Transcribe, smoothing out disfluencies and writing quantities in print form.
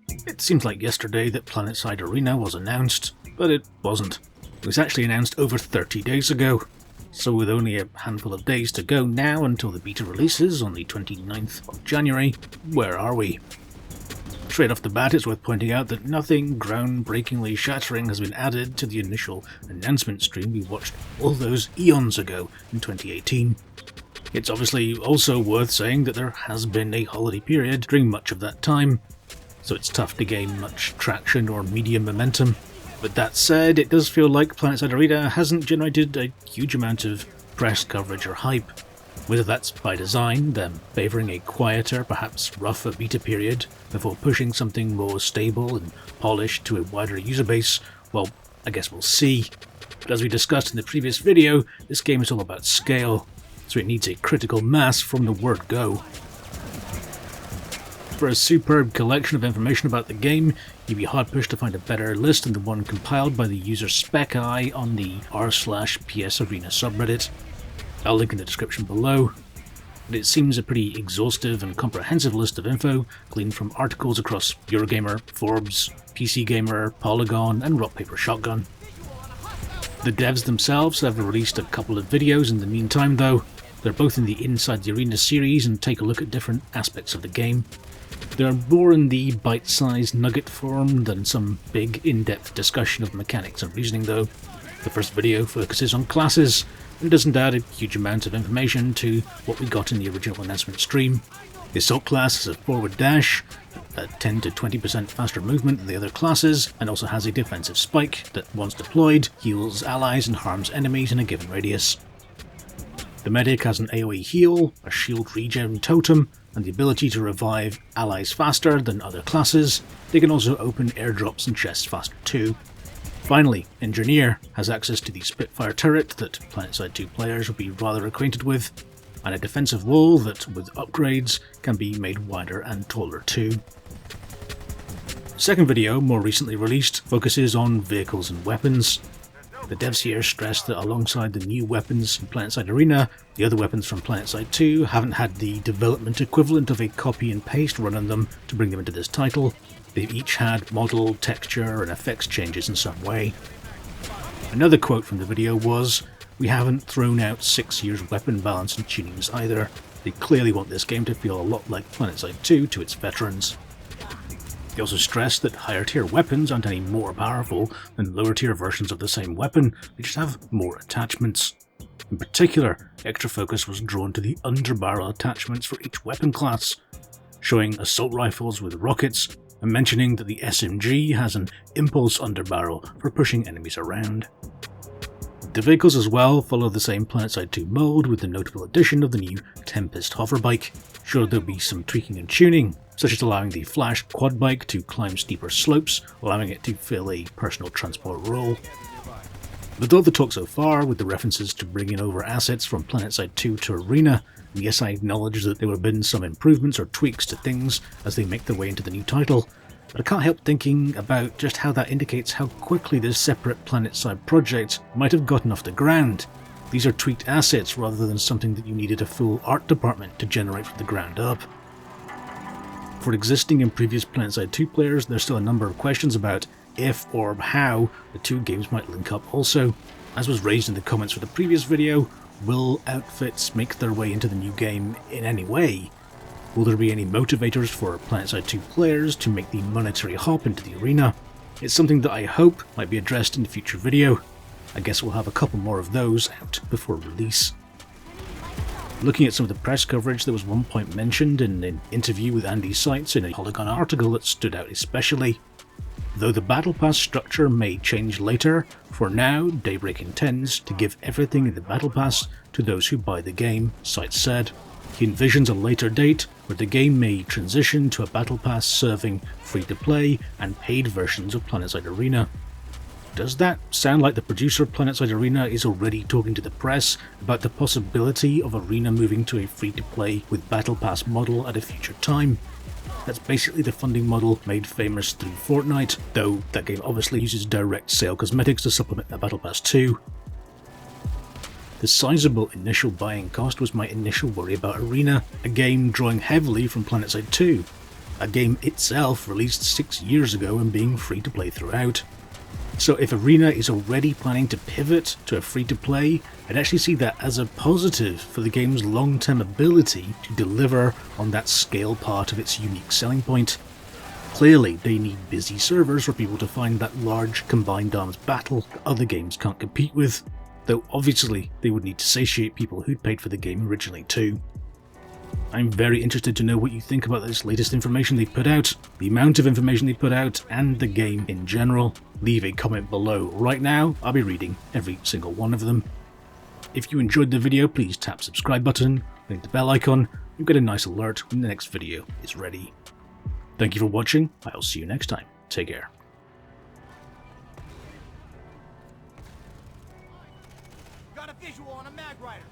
It seems like yesterday that PlanetSide Arena was announced, but it wasn't. It was actually announced over 30 days ago. So with only a handful of days to go now until the beta releases on the 29th of January, where are we? Straight off the bat, it's worth pointing out that nothing groundbreakingly shattering has been added to the initial announcement stream we watched all those eons ago in 2018. It's obviously also worth saying that there has been a holiday period during much of that time, so it's tough to gain much traction or media momentum. But that said, it does feel like PlanetSide Arena hasn't generated a huge amount of press coverage or hype. Whether that's by design, them favouring a quieter, perhaps rougher beta period before pushing something more stable and polished to a wider user base, well, I guess we'll see. But as we discussed in the previous video, this game is all about scale, so it needs a critical mass from the word go. For a superb collection of information about the game, you'd be hard-pushed to find a better list than the one compiled by the user Spec Eye on the r/PS Arena subreddit. I'll link in the description below. But it seems a pretty exhaustive and comprehensive list of info, gleaned from articles across Eurogamer, Forbes, PC Gamer, Polygon, and Rock Paper Shotgun. The devs themselves have released a couple of videos in the meantime though. They're both in the Inside the Arena series and take a look at different aspects of the game. They're more in the bite-sized nugget form than some big in-depth discussion of mechanics and reasoning though. The first video focuses on classes, and doesn't add a huge amount of information to what we got in the original announcement stream. The Assault class has a forward dash, a 10 to 20% faster movement than the other classes, and also has a defensive spike that, once deployed, heals allies and harms enemies in a given radius. The medic has an AoE heal, a shield regen totem, and the ability to revive allies faster than other classes. They can also open airdrops and chests faster too. Finally, Engineer has access to the Spitfire turret that PlanetSide 2 players will be rather acquainted with, and a defensive wall that, with upgrades, can be made wider and taller too. The second video, more recently released, focuses on vehicles and weapons. The devs here stress that alongside the new weapons in PlanetSide Arena, the other weapons from PlanetSide 2 haven't had the development equivalent of a copy and paste run on them to bring them into this title. They've each had model, texture, and effects changes in some way. Another quote from the video was, "We haven't thrown out 6 years weapon balance and tunings either. They clearly want this game to feel a lot like PlanetSide 2 to its veterans." They also stressed that higher tier weapons aren't any more powerful than lower tier versions of the same weapon, they just have more attachments. In particular, extra focus was drawn to the underbarrel attachments for each weapon class, showing assault rifles with rockets, and mentioning that the SMG has an impulse underbarrel for pushing enemies around. The vehicles as well follow the same PlanetSide 2 mold, with the notable addition of the new Tempest hoverbike. Sure, there'll be some tweaking and tuning, such as allowing the Flash quad bike to climb steeper slopes, allowing it to fill a personal transport role. But all the talk so far, with the references to bringing over assets from PlanetSide 2 to Arena, and yes, I acknowledge that there have been some improvements or tweaks to things as they make their way into the new title, but I can't help thinking about just how that indicates how quickly this separate PlanetSide project might have gotten off the ground. These are tweaked assets rather than something that you needed a full art department to generate from the ground up. For existing and previous PlanetSide 2 players, there's still a number of questions about if or how the two games might link up also. As was raised in the comments for the previous video, will outfits make their way into the new game in any way? Will there be any motivators for PlanetSide 2 players to make the monetary hop into the arena? It's something that I hope might be addressed in a future video. I guess we'll have a couple more of those out before release. Looking at some of the press coverage, there was one point mentioned in an interview with Andy Seitz in a Polygon article that stood out especially. Though the Battle Pass structure may change later, for now Daybreak intends to give everything in the Battle Pass to those who buy the game, Seitz said. He envisions a later date where the game may transition to a Battle Pass serving free-to-play and paid versions of PlanetSide Arena. Does that sound like the producer of PlanetSide Arena is already talking to the press about the possibility of Arena moving to a free-to-play with Battle Pass model at a future time? That's basically the funding model made famous through Fortnite, though that game obviously uses direct sale cosmetics to supplement the Battle Pass too. The sizable initial buying cost was my initial worry about Arena, a game drawing heavily from PlanetSide 2. a game itself released 6 years ago and being free to play throughout. So if Arena is already planning to pivot to a free-to-play, I'd actually see that as a positive for the game's long-term ability to deliver on that scale part of its unique selling point. Clearly, they need busy servers for people to find that large combined arms battle that other games can't compete with, though obviously they would need to satiate people who'd paid for the game originally too. I'm very interested to know what you think about this latest information they put out, the amount of information they put out, and the game in general. Leave a comment below. Right now, I'll be reading every single one of them. If you enjoyed the video, please tap subscribe button, click the bell icon, you'll get a nice alert when the next video is ready. Thank you for watching, I'll see you next time. Take care. Got a visual on a mag rider.